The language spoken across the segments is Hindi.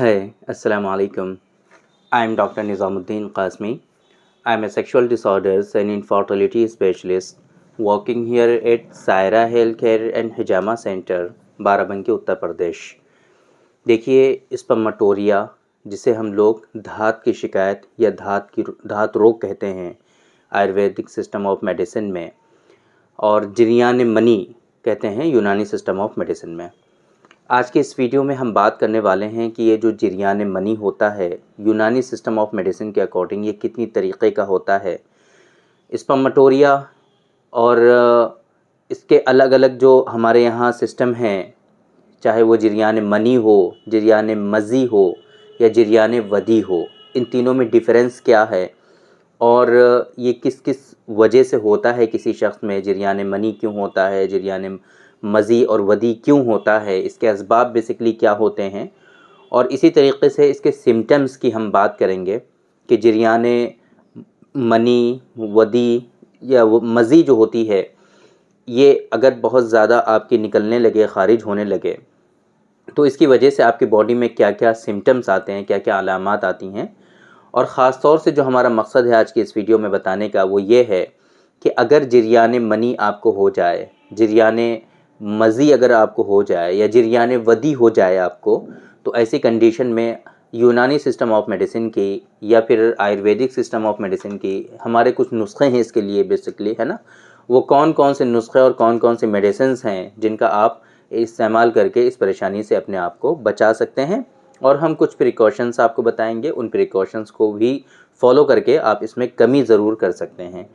Hi, Assalamu alaikum. I am Dr. Nizamuddin Qasmi. I am a sexual disorders and infertility specialist working here at Saira Healthcare and Hijama Center, Barabanki Uttar Pradesh. देखिए, स्पर्मेटोरिया जिसे हम लोग धात की शिकायत या धात रोग कहते हैं आयुर्वेदिक सिस्टम ऑफ मेडिसिन में, और जिरियान मनी कहते हैं यूनानी सिस्टम ऑफ मेडिसिन में। आज के इस वीडियो में हम बात करने वाले हैं कि ये जो जिरियान मनी होता है यूनानी सिस्टम ऑफ मेडिसिन के अकॉर्डिंग ये कितनी तरीक़े का होता है। स्पर्मेटोरिया और इसके अलग अलग जो हमारे यहाँ सिस्टम हैं, चाहे वो जिरियान मनी हो, जिरियान मज़ी हो या जिरियान वदी हो, इन तीनों में डिफरेंस क्या है और ये किस किस वजह से होता है। किसी शख्स में जिरियान मनी क्यों होता है, जिरियान मज़ी और वदी क्यों होता है, इसके असबाब बेसिकली क्या होते हैं, और इसी तरीके से इसके सिम्टम्स की हम बात करेंगे कि जिरियान मनी, वदी या वो मज़ी जो होती है, ये अगर बहुत ज़्यादा आपकी निकलने लगे, ख़ारिज होने लगे, तो इसकी वजह से आपकी बॉडी में क्या क्या सिम्टम्स आते हैं, क्या क्या अलामात आती हैं। और ख़ास तौर से जो हमारा मकसद है आज की इस वीडियो में बताने का वो ये है कि अगर जिरियान मनी आपको हो जाए, जिरियान मज़ी अगर आपको हो जाए या जिरियान वदी हो जाए आपको, तो ऐसी कंडीशन में यूनानी सिस्टम ऑफ मेडिसिन की या फिर आयुर्वेदिक सिस्टम ऑफ मेडिसिन की हमारे कुछ नुस्खे हैं इसके लिए बेसिकली, है ना। वो कौन कौन से नुस्खे और कौन कौन से मेडिसिन्स हैं जिनका आप इस्तेमाल करके इस परेशानी से अपने आप को बचा सकते हैं, और हम कुछ प्रिकॉशंस आपको बताएंगे। उन प्रिकॉशंस को भी फॉलो करके आप इसमें कमी ज़रूर कर सकते हैं।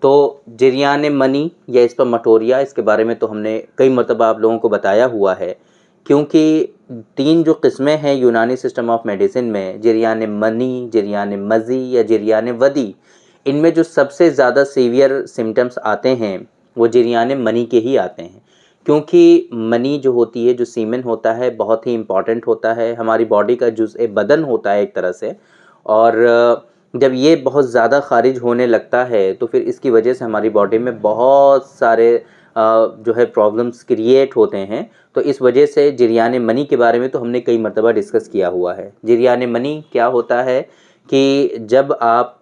तो जिरियान मनी या स्पर्मेटोरिया, इसके बारे में तो हमने कई मरतबा आप लोगों को बताया हुआ है, क्योंकि 3 जो किस्में हैं यूनानी सिस्टम ऑफ मेडिसिन में, जिरियान मनी, जिरियान मज़ी या जिरियान वदी, इनमें जो सबसे ज़्यादा सीवियर सिम्टम्स आते हैं वो जिरियान मनी के ही आते हैं। क्योंकि मनी जो होती है, जो सीमेन होता है, बहुत ही इम्पॉर्टेंट होता है, हमारी बॉडी का जुज़ बदन होता है एक तरह से, और जब ये बहुत ज़्यादा ख़ारिज होने लगता है तो फिर इसकी वजह से हमारी बॉडी में बहुत सारे जो है प्रॉब्लम्स क्रिएट होते हैं। तो इस वजह से जिरियान मनी के बारे में तो हमने कई मरतबा डिस्कस किया हुआ है। जिरियान मनी क्या होता है कि जब आप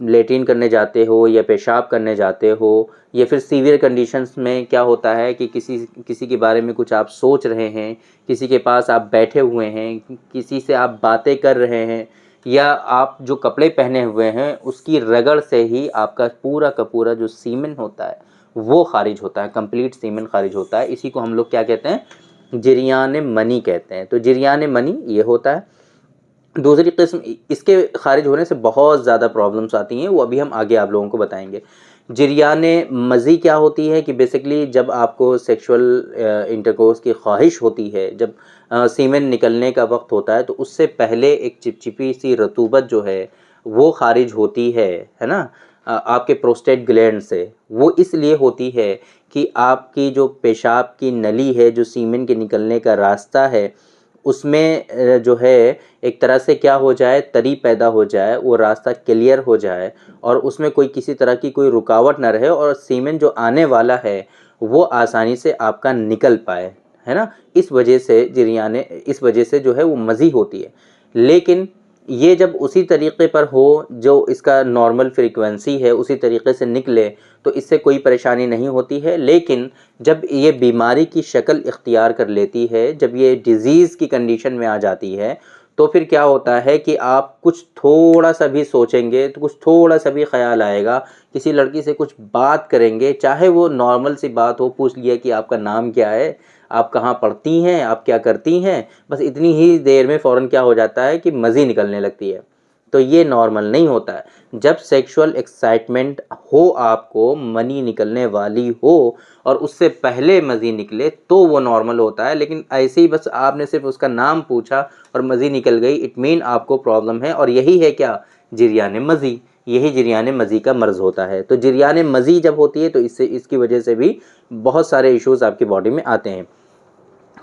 लेट्रिन करने जाते हो या पेशाब करने जाते हो, या फिर सीवियर कंडीशंस में क्या होता है कि किसी के बारे में कुछ आप सोच रहे हैं, किसी के पास आप बैठे हुए हैं, किसी से आप बातें कर रहे हैं, या आप जो कपड़े पहने हुए हैं उसकी रगड़ से ही आपका पूरा का पूरा जो सीमेन होता है वो ख़ारिज होता है, कंप्लीट सीमेन ख़ारिज होता है। इसी को हम लोग क्या कहते हैं, जिरियान मनी कहते हैं। तो जिरियान मनी ये होता है। दूसरी किस्म, इसके ख़ारिज होने से बहुत ज़्यादा प्रॉब्लम्स आती हैं, वो अभी हम आगे आप लोगों को बताएंगे। जिरियान मज़ी क्या होती है कि बेसिकली जब आपको सेक्सुअल इंटरकोर्स की ख्वाहिश होती है, जब सीमेन निकलने का वक्त होता है, तो उससे पहले एक चिपचिपी सी रतूबत जो है वो ख़ारिज होती है ना, आपके प्रोस्टेट ग्लैंड से। वो इसलिए होती है कि आपकी जो पेशाब की नली है, जो सीमेन के निकलने का रास्ता है, उसमें जो है एक तरह से क्या हो जाए, तरी पैदा हो जाए, वो रास्ता क्लियर हो जाए और उसमें कोई किसी तरह की कोई रुकावट ना रहे, और सीमेन जो आने वाला है वो आसानी से आपका निकल पाए, है ना। इस वजह से जो है वो मज़ी होती है। लेकिन ये जब उसी तरीक़े पर हो जो इसका नॉर्मल फ्रीक्वेंसी है, उसी तरीक़े से निकले, तो इससे कोई परेशानी नहीं होती है। लेकिन जब ये बीमारी की शक्ल इख्तियार कर लेती है, जब ये डिज़ीज़ की कंडीशन में आ जाती है, तो फिर क्या होता है कि आप कुछ थोड़ा सा भी सोचेंगे तो कुछ थोड़ा सा भी ख़्याल आएगा, किसी लड़की से कुछ बात करेंगे, चाहे वो नॉर्मल सी बात हो, पूछ लिया कि आपका नाम क्या है, आप कहाँ पढ़ती हैं, आप क्या करती हैं, बस इतनी ही देर में फ़ौरन क्या हो जाता है कि मज़ी निकलने लगती है। तो ये नॉर्मल नहीं होता है। जब सेक्सुअल एक्साइटमेंट हो, आपको मनी निकलने वाली हो और उससे पहले मज़ी निकले, तो वो नॉर्मल होता है। लेकिन ऐसे ही बस आपने सिर्फ उसका नाम पूछा और मज़ी निकल गई, इट मीन आपको प्रॉब्लम है, और यही है क्या, जिरियान मज़ी। यही जिरियान मज़ी का मर्ज़ होता है। तो जिरियान मज़ी जब होती है तो इसकी वजह से भी बहुत सारे इश्यूज़ आपकी बॉडी में आते हैं।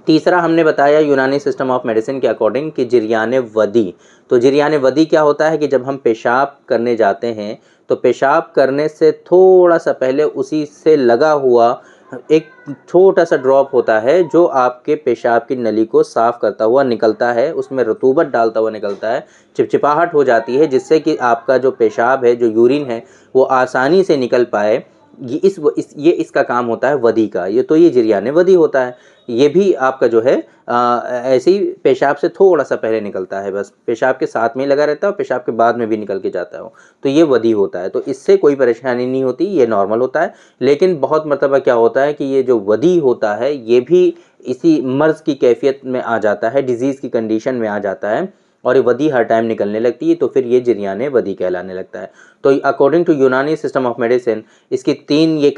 तीसरा हमने बताया यूनानी सिस्टम ऑफ मेडिसिन के अकॉर्डिंग कि जिरियान वदी। तो जिरियान वदी क्या होता है कि जब हम पेशाब करने जाते हैं तो पेशाब करने से थोड़ा सा पहले उसी से लगा हुआ एक छोटा सा ड्रॉप होता है जो आपके पेशाब की नली को साफ़ करता हुआ निकलता है, उसमें रतूबत डालता हुआ निकलता है, चिपचिपाहट हो जाती है जिससे कि आपका जो पेशाब है, जो यूरिन है, वो आसानी से निकल पाए। ये इसका काम होता है वधी का। ये जरियाने वधी होता है। ये भी आपका जो है ऐसे ही पेशाब से थोड़ा सा पहले निकलता है, बस पेशाब के साथ में ही लगा रहता है और पेशाब के बाद में भी निकल के जाता है वो। तो ये वधी होता है, तो इससे कोई परेशानी नहीं होती, ये नॉर्मल होता है। लेकिन बहुत मरतबा क्या होता है कि ये जो वधी होता है ये भी इसी मर्ज़ की कैफियत में आ जाता है, डिजीज़ की कंडीशन में आ जाता है और ये वधी हर टाइम निकलने लगती है, तो फिर ये जरियाने वधी कहलाने लगता है। तो अकॉर्डिंग टू यूनानी सिस्टम ऑफ मेडिसिन इसकी 3 ये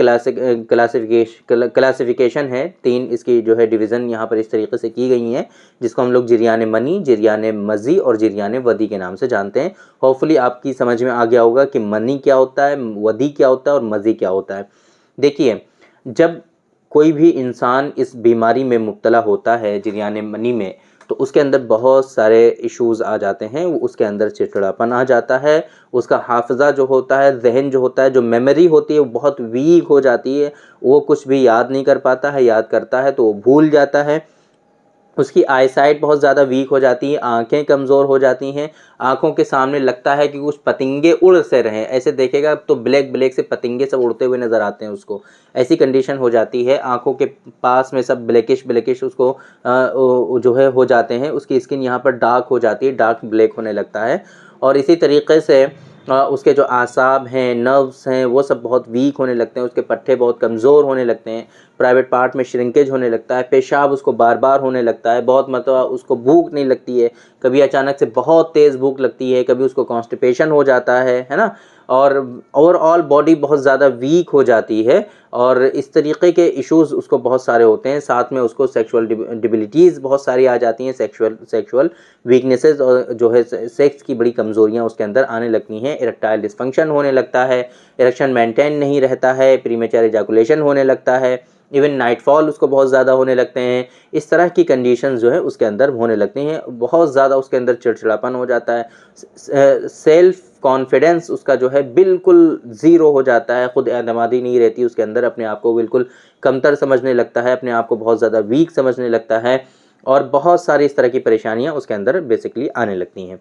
क्लासिफिकेशन है, 3 इसकी जो है डिवीज़न यहाँ पर इस तरीके से की गई हैं, जिसको हम लोग जरियाने मनी, जरियाने मज़ी और जरियाने वधी के नाम से जानते हैं। होपफुली आपकी समझ में आ गया होगा कि मनी क्या होता है, वधी क्या होता है और मज़ी क्या होता है। देखिए, जब कोई भी इंसान इस बीमारी में मुब्तला होता है जरियाने मनी में, तो उसके अंदर बहुत सारे इश्यूज़ आ जाते हैं। वो उसके अंदर चिड़चिड़ापन आ जाता है, उसका हाफ़िज़ा जो होता है, ज़हन जो होता है, जो मेमोरी होती है वो बहुत वीक हो जाती है। वो कुछ भी याद नहीं कर पाता है, याद करता है तो वो भूल जाता है। उसकी आईसाइट बहुत ज़्यादा वीक हो जाती है, आँखें कमज़ोर हो जाती हैं, आँखों के सामने लगता है कि कुछ पतंगे उड़ से रहे हैं, ऐसे देखेगा तो ब्लैक ब्लैक से पतंगे सब उड़ते हुए नज़र आते हैं उसको, ऐसी कंडीशन हो जाती है। आँखों के पास में सब ब्लैकिश ब्लैकिश उसको जो है हो जाते हैं, उसकी स्किन यहाँ पर डार्क हो जाती है, डार्क ब्लैक होने लगता है। और इसी तरीके से उसके जो आसाब हैं, नर्व्स हैं, वो सब बहुत वीक होने लगते हैं, उसके पट्टे बहुत कमज़ोर होने लगते हैं, प्राइवेट पार्ट में श्रिंकेज होने लगता है, पेशाब उसको बार बार होने लगता है, बहुत मतलब उसको भूख नहीं लगती है, कभी अचानक से बहुत तेज़ भूख लगती है, कभी उसको कॉन्स्टिपेशन हो जाता है ना। और ओवरऑल बॉडी बहुत ज़्यादा वीक हो जाती है और इस तरीके के इश्यूज़ उसको बहुत सारे होते हैं। साथ में उसको सेक्सुअल डिबिलिटीज़ बहुत सारी आ जाती हैं, सेक्सुअल वीकनेसेस और जो है सेक्स की बड़ी कमज़ोरियाँ उसके अंदर आने लगती हैं। इरेक्टाइल डिस्फंक्शन होने लगता है, इरेक्शन मेंटेन नहीं रहता है, प्रीमेच्योर एजाकुलेशन होने लगता है, इवन नाइटफॉल उसको बहुत ज़्यादा होने लगते हैं। इस तरह की कंडीशंस जो है उसके अंदर होने लगती हैं, बहुत ज़्यादा उसके अंदर चिड़चिड़ापन हो जाता है, सेल्फ कॉन्फिडेंस उसका जो है बिल्कुल ज़ीरो हो जाता है, खुद एतमादी नहीं रहती उसके अंदर, अपने आप को बिल्कुल कमतर समझने लगता है, अपने आप को बहुत ज़्यादा वीक समझने लगता है और बहुत सारी इस तरह की परेशानियाँ उसके अंदर बेसिकली आने लगती हैं।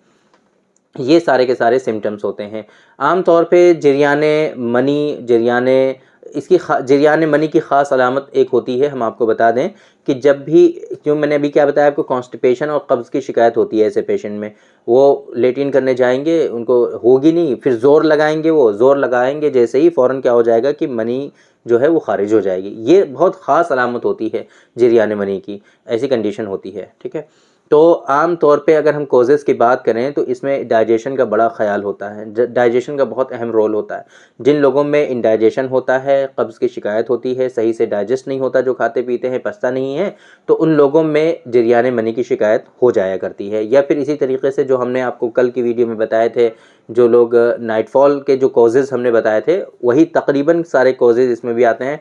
ये सारे के सारे सिम्टम्स होते हैं। आम तौर पे जरियाने मनी की ख़ास अलामत एक होती है, हम आपको बता दें कि जब भी, क्यों मैंने अभी क्या बताया आपको, कॉन्स्टिपेशन और कब्ज़ की शिकायत होती है ऐसे पेशेंट में, वो लेटिन करने जाएंगे, उनको होगी नहीं, फिर ज़ोर लगाएंगे जैसे ही फ़ौरन क्या हो जाएगा कि मनी जो है वो खारिज हो जाएगी। ये बहुत ख़ास अलामत होती है जरियाने मनी की, ऐसी कंडीशन होती है, ठीक है। तो आम तौर पे अगर हम कॉजेज़ की बात करें तो इसमें डाइजेशन का बड़ा ख़्याल होता है, डाइजेशन का बहुत अहम रोल होता है। जिन लोगों में इंडाइजेशन होता है, कब्ज़ की शिकायत होती है, सही से डाइजेस्ट नहीं होता, जो खाते पीते हैं पचता नहीं है, तो उन लोगों में जरियाने मनी की शिकायत हो जाया करती है। या फिर इसी तरीके से जो हमने आपको कल की वीडियो में बताए थे, जो लोग नाइटफॉल के जो कॉजेज़ हमने बताए थे, वही तकरीबन सारे कॉजेज़ इसमें भी आते हैं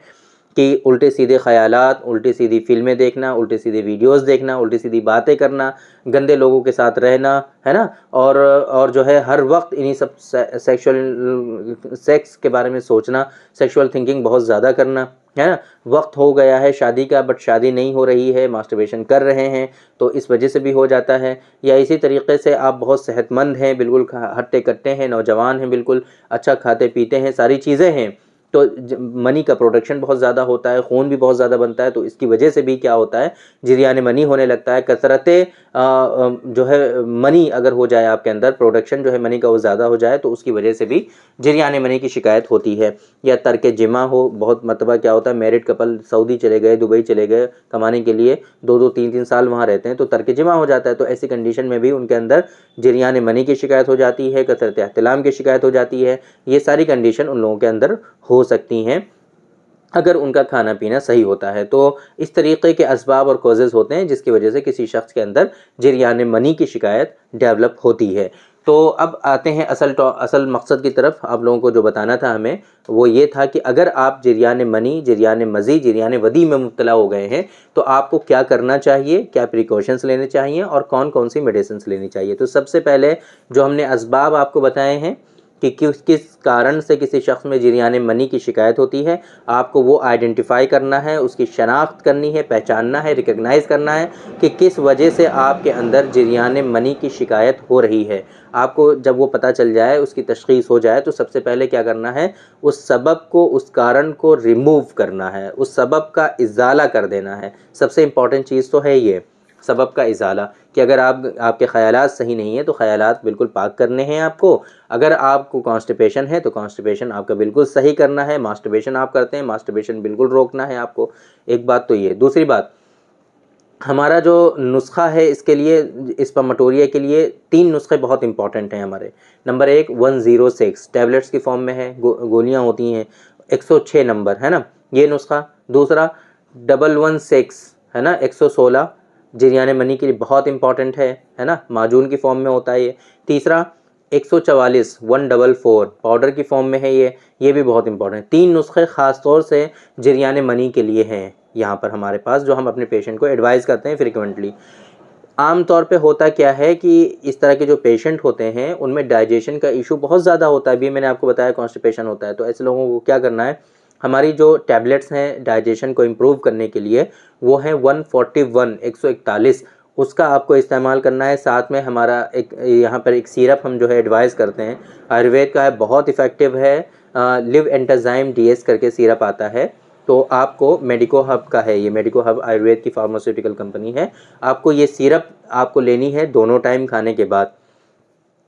कि उल्टे सीधे ख़यालात, उल्टी सीधी फ़िल्में देखना, उल्टे सीधे वीडियोज़ देखना, उल्टी सीधी बातें करना, गंदे लोगों के साथ रहना, है ना? और जो है हर वक्त इन्हीं सब सेक्स के बारे में सोचना, सेक्सुअल थिंकिंग बहुत ज़्यादा करना, है ना? वक्त हो गया है शादी का बट शादी नहीं हो रही है, मास्टरबेशन कर रहे हैं, तो इस वजह से भी हो जाता है। या इसी तरीके से आप बहुत सेहतमंद हैं, बिल्कुल हट्टे-कट्टे हैं, नौजवान हैं, बिल्कुल अच्छा खाते पीते हैं, सारी चीज़ें हैं, तो मनी का प्रोडक्शन बहुत ज़्यादा होता है, खून भी बहुत ज़्यादा बनता है, तो इसकी वजह से भी क्या होता है, जरियाने मनी होने लगता है। कसरत जो है मनी अगर हो जाए आपके अंदर, प्रोडक्शन जो है मनी का वो ज़्यादा हो जाए, तो उसकी वजह से भी जरियाने मनी की शिकायत होती है। या तर्क जिमा हो, बहुत मतलब क्या होता है, मैरिड कपल सऊदी चले गए, दुबई चले गए कमाने के लिए, 2-2 3-3 साल वहाँ रहते हैं, तो तर्क जिमा हो जाता है, तो ऐसी कंडीशन में भी उनके अंदर जरियाने मनी की शिकायत हो जाती है, कसरत एहतिलाम की शिकायत हो जाती है। ये सारी कंडीशन उन लोगों के अंदर हो सकती हैं अगर उनका खाना पीना सही होता है। तो इस तरीके के असबाब और कॉजेज़ होते हैं जिसकी वजह से किसी शख्स के अंदर जरियाने मनी की शिकायत डेवलप होती है। तो अब आते हैं असल मकसद की तरफ। आप लोगों को जो बताना था हमें वो ये था कि अगर आप जरियाने मनी, जरियाने मज़ी, जरियाने वदी में मुब्तला हो गए हैं तो आपको क्या करना चाहिए, क्या प्रिकॉशंस लेने चाहिए और कौन कौन सी मेडिसिन लेनी चाहिए। तो सबसे पहले जो हमने असबाब आपको बताए हैं कि किस कारण से किसी शख्स में जरियान मनी की शिकायत होती है। आपको वो आइडेंटिफाई करना है, उसकी शनाख्त करनी है, पहचानना है, रिकग्नाइज़ करना है कि किस वजह से आपके अंदर जरियान मनी की शिकायत हो रही है। आपको जब वो पता चल जाए, उसकी तशख़ीस हो जाए, तो सबसे पहले क्या करना है, उस सबब को, उस कारण को रिमूव करना है, उस सबब का इज़ाला कर देना है। सबसे इम्पॉर्टेंट चीज़ तो है ये सबब का इज़ाला, कि अगर आपके ख़यालात सही नहीं है तो ख़यालात बिल्कुल पाक करने हैं आपको। अगर आपको कॉन्स्टिपेशन है तो कॉन्स्टिपेशन आपका बिल्कुल सही करना है। मास्टरबेशन आप करते हैं, मास्टरबेशन बिल्कुल रोकना है आपको। एक बात तो ये। दूसरी बात, हमारा जो नुस्खा है इसके लिए, स्पर्मेटोरिया के लिए 3 नुस्खे बहुत इंपॉर्टेंट हैं हमारे। नंबर 1 106 टैबलेट्स की फॉर्म में है, गोलियां होती हैं, 106 नंबर है ना, ये नुस्खा। दूसरा 116 है ना, 116 जरियान मनी के लिए बहुत इंपॉर्टेंट है ना, माजून की फॉर्म में होता है ये। तीसरा 144 144 पाउडर की फॉर्म में है ये भी बहुत इंपॉर्टेंट है। 3 नुस्खे ख़ास तौर से जरियान मनी के लिए हैं यहाँ पर हमारे पास, जो हम अपने पेशेंट को एडवाइस करते हैं फ्रिक्वेंटली। आम तौर पे होता क्या है कि इस तरह के जो पेशेंट होते हैं उनमें डाइजेशन का इशू बहुत ज़्यादा होता है। अभी मैंने आपको बताया कॉन्स्टिपेशन होता है, तो ऐसे लोगों को क्या करना है, हमारी जो टैबलेट्स हैं डाइजेशन को इम्प्रूव करने के लिए, वो हैं 141 141, उसका आपको इस्तेमाल करना है। साथ में हमारा एक यहाँ पर एक सिरप हम जो है एडवाइस करते हैं, आयुर्वेद का है, बहुत इफ़ेक्टिव है, लिव एंटाजाइम DS करके सिरप आता है। तो आपको मेडिको हब का है, ये मेडिको हब आयुर्वेद की फार्मास्यूटिकल कंपनी है। आपको ये सिरप आपको लेनी है दोनों टाइम खाने के बाद।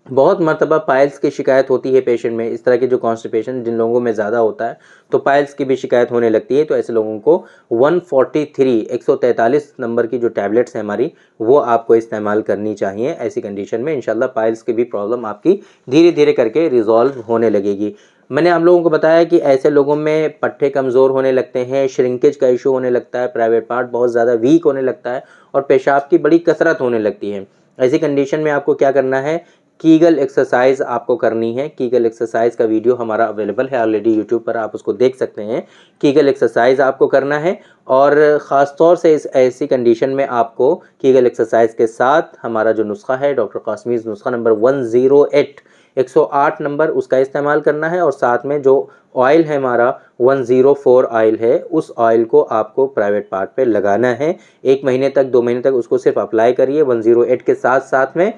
बहुत मरतबा पाइल्स की शिकायत होती है पेशेंट में, इस तरह के जो कॉन्स्टिपेशन जिन लोगों में ज़्यादा होता है तो पाइल्स की भी शिकायत होने लगती है। तो ऐसे लोगों को 143 नंबर की जो टैबलेट्स हैं हमारी, वो आपको इस्तेमाल करनी चाहिए। ऐसी कंडीशन में इंशाल्लाह पाइल्स की भी प्रॉब्लम आपकी धीरे धीरे करके रिजॉल्व होने लगेगी। मैंने आप लोगों को बताया कि ऐसे लोगों में पट्टे कमज़ोर होने लगते हैं, श्रिंकेज का इशू होने लगता है, प्राइवेट पार्ट बहुत ज़्यादा वीक होने लगता है और पेशाब की बड़ी कसरत होने लगती है। ऐसी कंडीशन में आपको क्या करना है, कीगल एक्सरसाइज आपको करनी है। कीगल एक्सरसाइज का वीडियो हमारा अवेलेबल है ऑलरेडी यूट्यूब पर, आप उसको देख सकते हैं। कीगल एक्सरसाइज आपको करना है और ख़ास तौर से इस ऐसी कंडीशन में आपको कीगल एक्सरसाइज के साथ हमारा जो नुस्खा है, डॉक्टर कासमीज़ नुस्खा नंबर 108 108 नंबर, उसका इस्तेमाल करना है। और साथ में जो ऑयल है हमारा 104 ऑयल है, उस ऑयल को आपको प्राइवेट पार्ट पे लगाना है। 1 महीने तक 2 महीने तक उसको सिर्फ अप्लाई करिए 108 के साथ साथ में।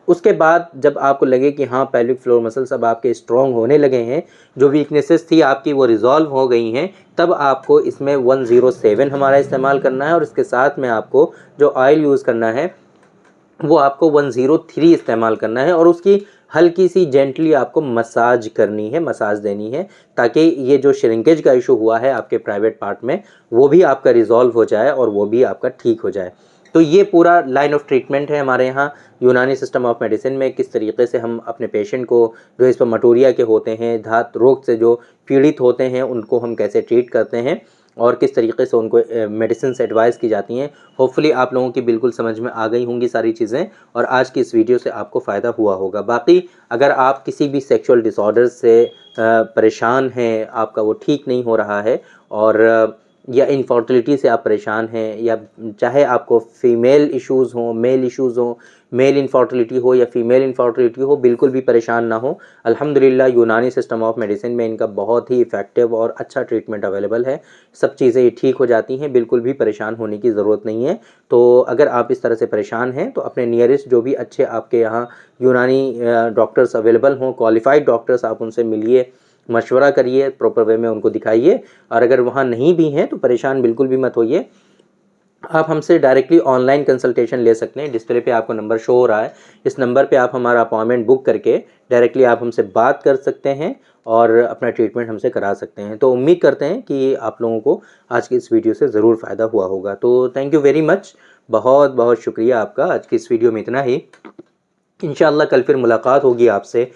उसके बाद जब आपको लगे कि हाँ पेल्विक फ्लोर मसल्स अब आपके स्ट्रॉन्ग होने लगे हैं, जो वीकनेसेस थी आपकी वो रिजॉल्व हो गई हैं, तब आपको इसमें 107 हमारा इस्तेमाल करना है। और इसके साथ में आपको जो ऑयल यूज़ करना है वो आपको 103 इस्तेमाल करना है और उसकी हल्की सी जेंटली आपको मसाज करनी है, मसाज देनी है, ताकि ये जो श्रिंकेज का इशू हुआ है आपके प्राइवेट पार्ट में, वो भी आपका रिजॉल्व हो जाए और वो भी आपका ठीक हो जाए। तो ये पूरा लाइन ऑफ ट्रीटमेंट है हमारे यहाँ यूनानी सिस्टम ऑफ मेडिसिन में। किस तरीके से हम अपने पेशेंट को जो स्पर्मेटोरिया के होते हैं, धात रोग से जो पीड़ित होते हैं, उनको हम कैसे ट्रीट करते हैं और किस तरीके से उनको मेडिसिन एडवाइस की जाती हैं। होपफुली आप लोगों की बिल्कुल समझ में आ गई होंगी सारी चीज़ें और आज की इस वीडियो से आपको फ़ायदा हुआ होगा। बाकी अगर आप किसी भी सेक्सुअल डिसऑर्डर से परेशान हैं, आपका वो ठीक नहीं हो रहा है, और या इनफर्टिलिटी से आप परेशान हैं, या चाहे आपको फीमेल इश्यूज़ हों, मेल इश्यूज़ हों, मेल इनफर्टिलिटी हो या फीमेल इनफर्टिलिटी हो, बिल्कुल भी परेशान ना हो। अल्हम्दुलिल्लाह यूनानी सिस्टम ऑफ मेडिसिन में इनका बहुत ही इफ़ेक्टिव और अच्छा ट्रीटमेंट अवेलेबल है। सब चीज़ें ये ठीक हो जाती हैं, बिल्कुल भी परेशान होने की ज़रूरत नहीं है। तो अगर आप इस तरह से परेशान हैं तो अपने नियरेस्ट जो भी अच्छे आपके यहाँ यूनानी डॉक्टर्स अवेलेबल हों, क्वालिफाइड डॉक्टर्स, आप उनसे मिलिए, मशवरा करिए, प्रॉपर वे में उनको दिखाइए। और अगर वहाँ नहीं भी हैं तो परेशान बिल्कुल भी मत होइए, आप हमसे डायरेक्टली ऑनलाइन कंसल्टेशन ले सकते हैं। डिस्प्ले पे आपको नंबर शो हो रहा है, इस नंबर पे आप हमारा अपॉइंटमेंट बुक करके डायरेक्टली आप हमसे बात कर सकते हैं और अपना ट्रीटमेंट हमसे करा सकते हैं। तो उम्मीद करते हैं कि आप लोगों को आज की इस वीडियो से ज़रूर फ़ायदा हुआ होगा। तो थैंक यू वेरी मच, बहुत बहुत शुक्रिया आपका। आज की इस वीडियो में इतना ही। इंशाअल्लाह कल फिर मुलाकात होगी आपसे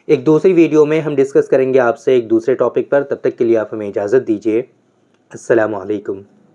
एक दूसरी वीडियो में, हम डिस्कस करेंगे आपसे एक दूसरे टॉपिक पर। तब तक के लिए आप हमें इजाज़त दीजिए। अस्सलामु अलैकुम।